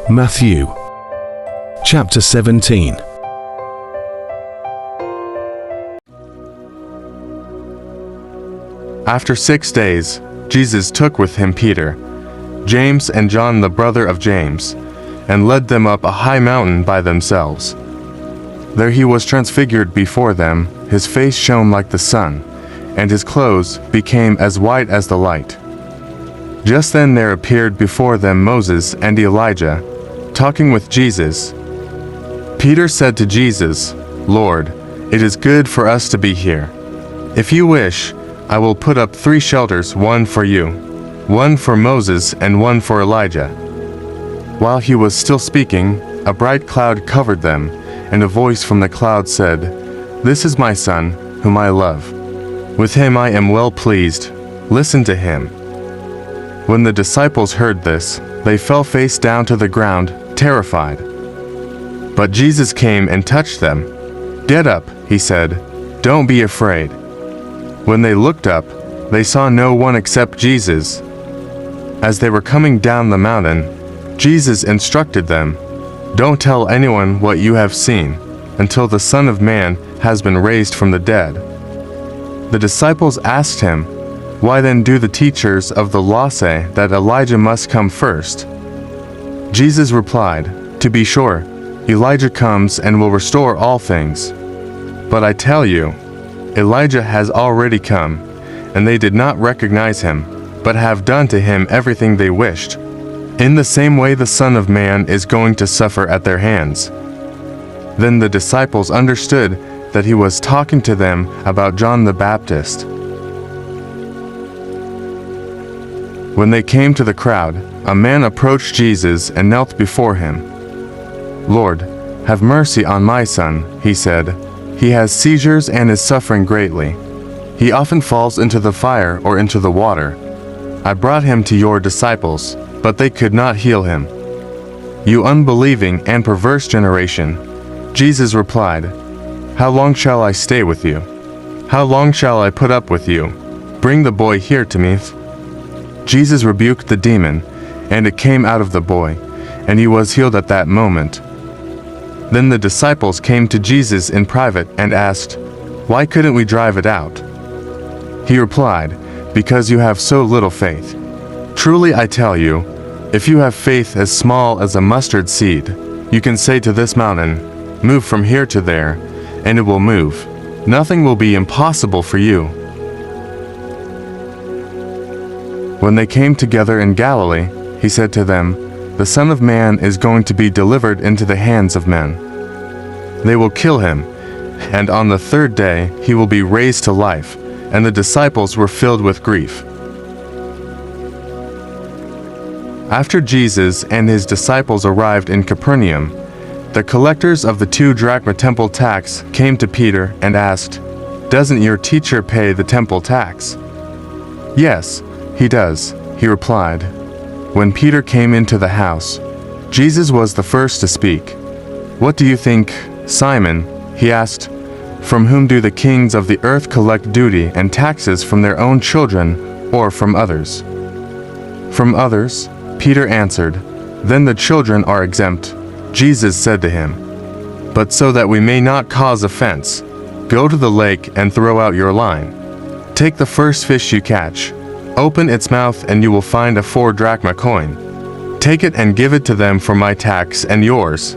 Matthew chapter 17. After 6 days, Jesus took with him Peter, James and John the brother of James, and led them up a high mountain by themselves. There he was transfigured before them, his face shone like the sun, and his clothes became as white as the light. Just then there appeared before them Moses and Elijah, talking with Jesus. Peter said to Jesus, "Lord, it is good for us to be here. If you wish, I will put up 3 shelters, one for you, one for Moses, and one for Elijah." While he was still speaking, a bright cloud covered them, and a voice from the cloud said, "This is my Son, whom I love. With him I am well pleased. Listen to him." When the disciples heard this, they fell face down to the ground, terrified. But Jesus came and touched them. "Get up," he said. "Don't be afraid." When they looked up, they saw no one except Jesus. As they were coming down the mountain, Jesus instructed them, "Don't tell anyone what you have seen, until the Son of Man has been raised from the dead." The disciples asked him, "Why then do the teachers of the law say that Elijah must come first?" Jesus replied, "To be sure, Elijah comes and will restore all things. But I tell you, Elijah has already come, and they did not recognize him, but have done to him everything they wished. In the same way the Son of Man is going to suffer at their hands." Then the disciples understood that he was talking to them about John the Baptist. When they came to the crowd, a man approached Jesus and knelt before him. "Lord, have mercy on my son," he said. "He has seizures and is suffering greatly. He often falls into the fire or into the water. I brought him to your disciples, but they could not heal him." "You unbelieving and perverse generation," Jesus replied, "how long shall I stay with you? How long shall I put up with you? Bring the boy here to me." Jesus rebuked the demon, and it came out of the boy, and he was healed at that moment. Then the disciples came to Jesus in private and asked, "Why couldn't we drive it out?" He replied, "Because you have so little faith. Truly I tell you, if you have faith as small as a mustard seed, you can say to this mountain, 'Move from here to there,' and it will move. Nothing will be impossible for you." When they came together in Galilee, he said to them, "The Son of Man is going to be delivered into the hands of men. They will kill him, and on the 3rd day he will be raised to life." And the disciples were filled with grief. After Jesus and his disciples arrived in Capernaum, the collectors of the 2 drachma temple tax came to Peter and asked, "Doesn't your teacher pay the temple tax?" "Yes, he does," he replied. When Peter came into the house, Jesus was the first to speak. "What do you think, Simon?" he asked. "From whom do the kings of the earth collect duty and taxes, from their own children or from others?" "From others," Peter answered. "Then the children are exempt." Jesus said to him, "But so that we may not cause offense, go to the lake and throw out your line. Take the first fish you catch. Open its mouth and you will find a 4 drachma coin. Take it and give it to them for my tax and yours."